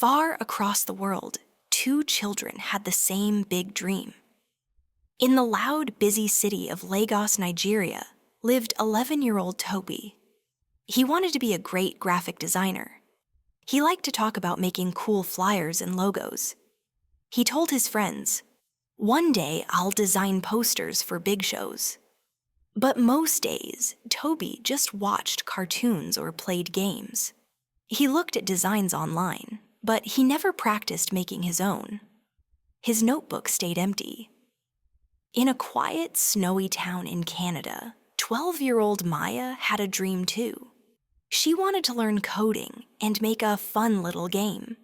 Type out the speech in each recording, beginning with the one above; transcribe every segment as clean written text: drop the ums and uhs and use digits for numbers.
Far across the world, two children had the same big dream. In the loud, busy city of Lagos, Nigeria, lived 11-year-old Toby. He wanted to be a great graphic designer. He liked to talk about making cool flyers and logos. He told his friends, "One day I'll design posters for big shows." But most days, Toby just watched cartoons or played games. He looked at designs online, but he never practiced making his own. His notebook stayed empty. In a quiet, snowy town in Canada, 12-year-old Maya had a dream too. She wanted to learn coding and make a fun little game.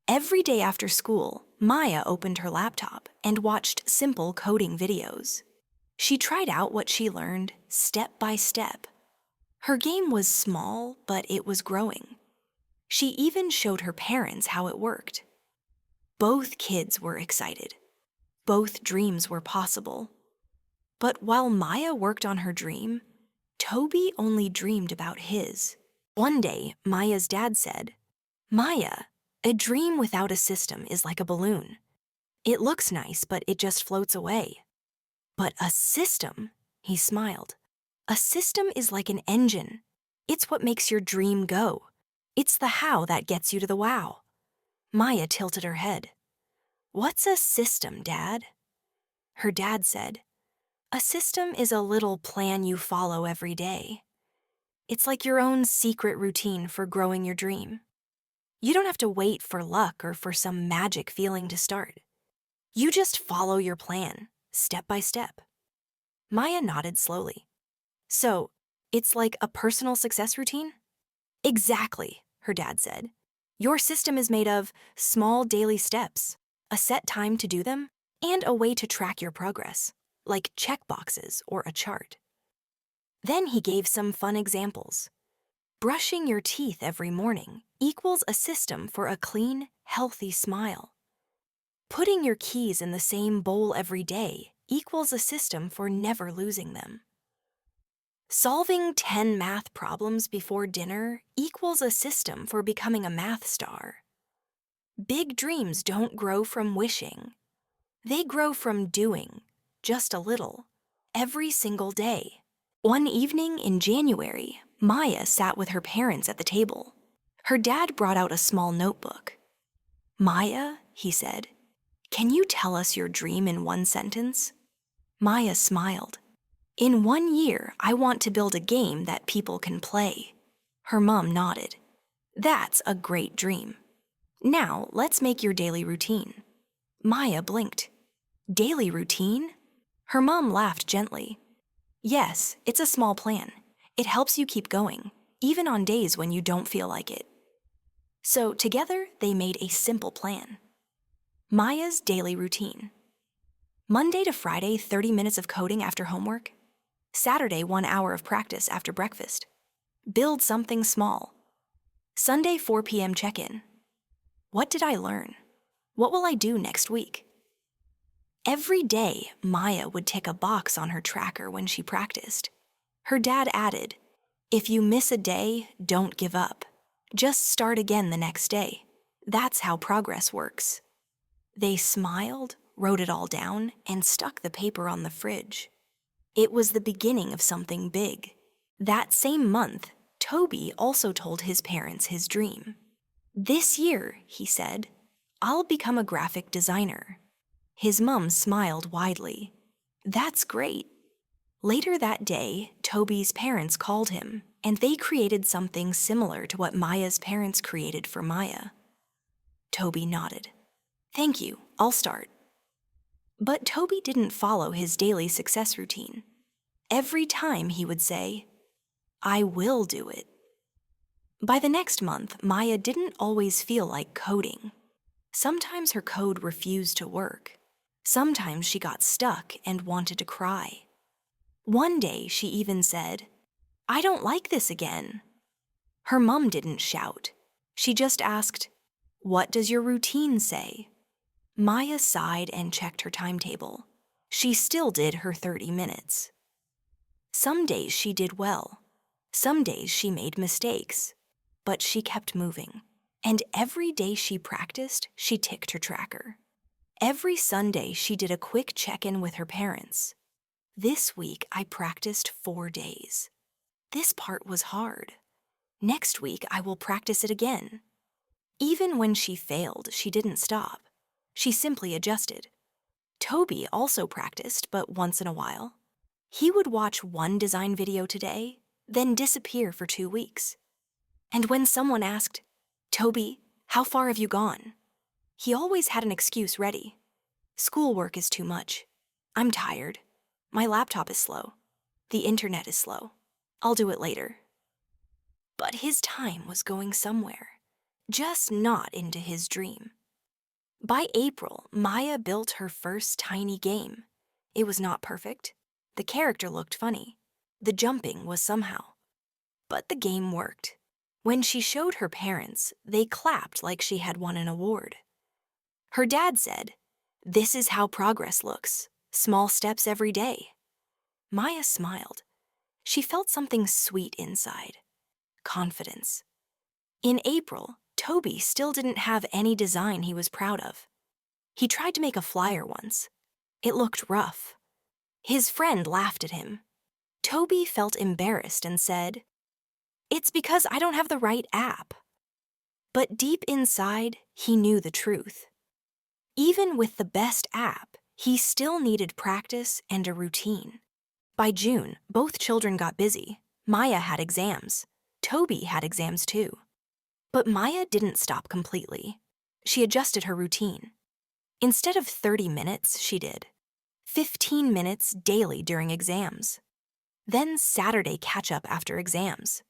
Every day after school, Maya opened her laptop and watched simple coding videos. She tried out what she learned step by step. Her game was small, but it was growing. She even showed her parents how it worked. Both kids were excited. Both dreams were possible. But while Maya worked on her dream, Toby only dreamed about his. One day, Maya's dad said, "Maya, a dream without a system is like a balloon. It looks nice, but it just floats away." "But a system," he smiled. "A system is like an engine. It's what makes your dream go. It's the how that gets you to the wow." Maya tilted her head. "What's a system, Dad?" Her dad said, "A system is a little plan you follow every day. It's like your own secret routine for growing your dream. You don't have to wait for luck or for some magic feeling to start. You just follow your plan, step by step." Maya nodded slowly. "So, it's like a personal success routine?" "Exactly," her dad said. "Your system is made of small daily steps, a set time to do them, and a way to track your progress, like checkboxes or a chart." Then he gave some fun examples. Brushing your teeth every morning equals a system for a clean, healthy smile. Putting your keys in the same bowl every day equals a system for never losing them. Solving 10 math problems before dinner equals a system for becoming a math star. Big dreams don't grow from wishing. They grow from doing, just a little, every single day. One evening in January, Maya sat with her parents at the table. Her dad brought out a small notebook. "Maya," he said, "can you tell us your dream in one sentence?" Maya smiled. "In 1 year, I want to build a game that people can play." Her mom nodded. "That's a great dream. Now, let's make your daily routine." Maya blinked. "Daily routine?" Her mom laughed gently. "Yes, it's a small plan. It helps you keep going, even on days when you don't feel like it." So together, they made a simple plan. Maya's daily routine. Monday to Friday, 30 minutes of coding after homework. Saturday, 1 hour of practice after breakfast. Build something small. Sunday, 4 p.m. check-in. What did I learn? What will I do next week? Every day, Maya would tick a box on her tracker when she practiced. Her dad added, "If you miss a day, don't give up. Just start again the next day. That's how progress works." They smiled, wrote it all down, and stuck the paper on the fridge. It was the beginning of something big. That same month, Toby also told his parents his dream. "This year," he said, "I'll become a graphic designer." His mom smiled widely. "That's great." Later that day, Toby's parents called him, and they created something similar to what Maya's parents created for Maya. Toby nodded. "Thank you, I'll start." But Toby didn't follow his daily success routine. Every time he would say, "I will do it." By the next month, Maya didn't always feel like coding. Sometimes her code refused to work. Sometimes she got stuck and wanted to cry. One day, she even said, "I don't like this again." Her mom didn't shout. She just asked, "What does your routine say?" Maya sighed and checked her timetable. She still did her 30 minutes. Some days she did well. Some days she made mistakes. But she kept moving. And every day she practiced, she ticked her tracker. Every Sunday, she did a quick check-in with her parents. This week, I practiced 4 days. This part was hard. Next week, I will practice it again. Even when she failed, she didn't stop. She simply adjusted. Toby also practiced, but once in a while. He would watch one design video today, then disappear for 2 weeks. And when someone asked, "Toby, how far have you gone?" he always had an excuse ready. "Schoolwork is too much. I'm tired. My laptop is slow. The internet is slow. I'll do it later." But his time was going somewhere, just not into his dream. By April, Maya built her first tiny game. It was not perfect. The character looked funny. The jumping was somehow. But the game worked. When she showed her parents, they clapped like she had won an award. Her dad said, "This is how progress looks. Small steps every day." Maya smiled. She felt something sweet inside. Confidence. In April, Toby still didn't have any design he was proud of. He tried to make a flyer once. It looked rough. His friend laughed at him. Toby felt embarrassed and said, "It's because I don't have the right app." But deep inside, he knew the truth. Even with the best app, he still needed practice and a routine. By June, both children got busy. Maya had exams. Toby had exams too. But Maya didn't stop completely. She adjusted her routine. Instead of 30 minutes, she did 15 minutes daily during exams. Then Saturday catch-up after exams.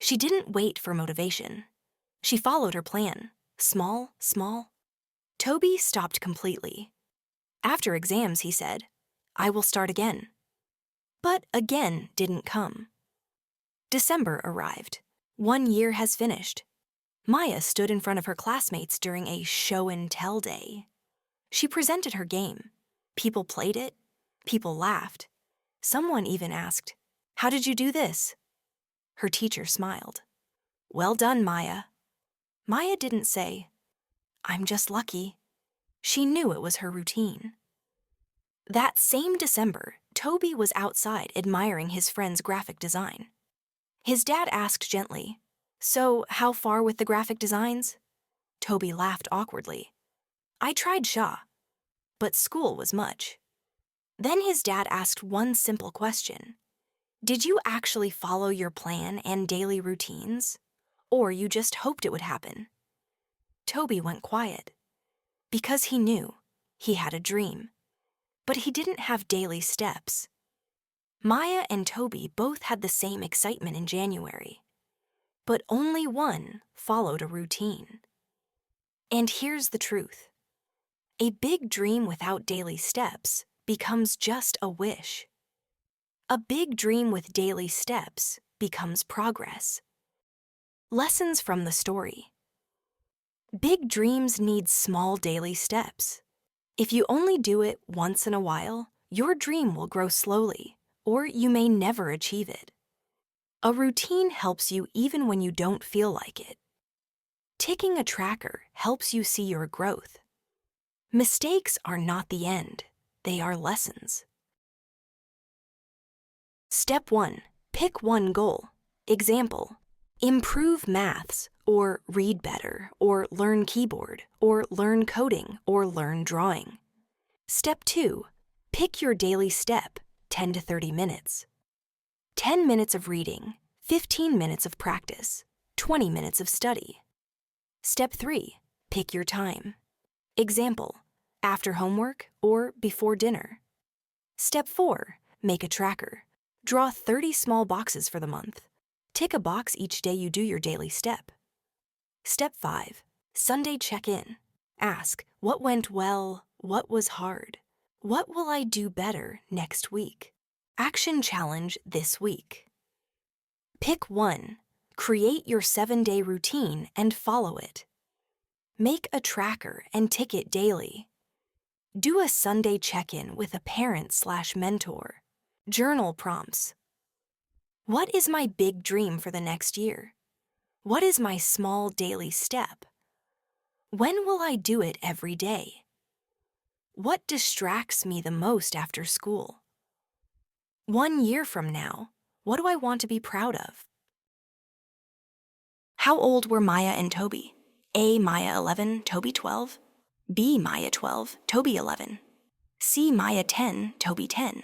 She didn't wait for motivation. She followed her plan. Small, small. Toby stopped completely. After exams, he said, "I will start again." But again didn't come. December arrived. 1 year has finished. Maya stood in front of her classmates during a show-and-tell day. She presented her game. People played it. People laughed. Someone even asked, "How did you do this?" Her teacher smiled. "Well done, Maya." Maya didn't say, "I'm just lucky." She knew it was her routine. That same December, Toby was outside admiring his friend's graphic design. His dad asked gently, "So, how far with the graphic designs?" Toby laughed awkwardly. "I tried Shaw, but school was much." Then his dad asked one simple question. "Did you actually follow your plan and daily routines? Or you just hoped it would happen?" Toby went quiet. Because he knew he had a dream. But he didn't have daily steps. Maya and Toby both had the same excitement in January. But only one followed a routine. And here's the truth. A big dream without daily steps becomes just a wish. A big dream with daily steps becomes progress. Lessons from the story. Big dreams need small daily steps. If you only do it once in a while, your dream will grow slowly, or you may never achieve it. A routine helps you even when you don't feel like it. Ticking a tracker helps you see your growth. Mistakes are not the end, they are lessons. Step 1. Pick one goal. Example, improve maths, or read better, or learn keyboard, or learn coding, or learn drawing. Step 2. Pick your daily step, 10 to 30 minutes. 10 minutes of reading, 15 minutes of practice, 20 minutes of study. Step 3. Pick your time. Example, after homework or before dinner. Step 4. Make a tracker. Draw 30 small boxes for the month. Tick a box each day you do your daily step. Step 5. Sunday check-in. Ask, what went well? What was hard? What will I do better next week? Action challenge this week. Pick 1. Create your 7-day routine and follow it. Make a tracker and tick it daily. Do a Sunday check-in with a parent/mentor. Journal prompts. What is my big dream for the next year? What is my small daily step? When will I do it every day? What distracts me the most after school? 1 year from now, what do I want to be proud of? How old were Maya and Toby? A. Maya 11, Toby 12. B. Maya 12, Toby 11. C. Maya 10, Toby 10.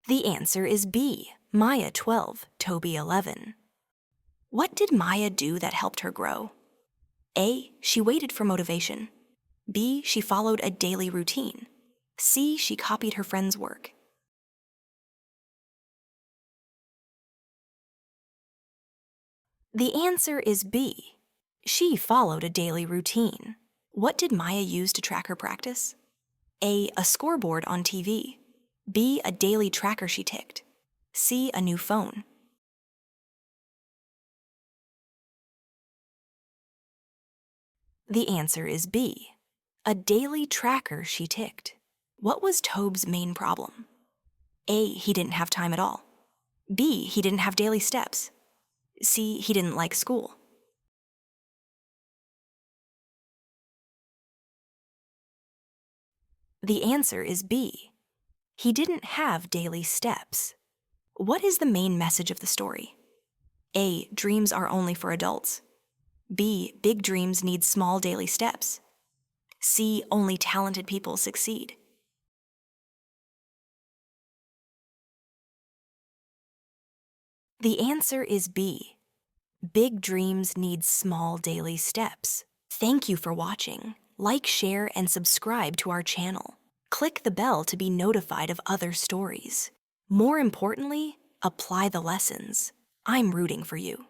The answer is B. Maya 12, Toby 11. What did Maya do that helped her grow? A. She waited for motivation. B. She followed a daily routine. C. She copied her friends' work. The answer is B. She followed a daily routine. What did Maya use to track her practice? A. A scoreboard on TV. B. A daily tracker she ticked. C. A new phone. The answer is B. A daily tracker she ticked. What was Tobe's main problem? A. He didn't have time at all. B. He didn't have daily steps. C. He didn't like school. The answer is B. He didn't have daily steps. What is the main message of the story? A. Dreams are only for adults. B. Big dreams need small daily steps. C. Only talented people succeed. The answer is B. Big dreams need small daily steps. Thank you for watching. Like, share, and subscribe to our channel. Click the bell to be notified of other stories. More importantly, apply the lessons. I'm rooting for you.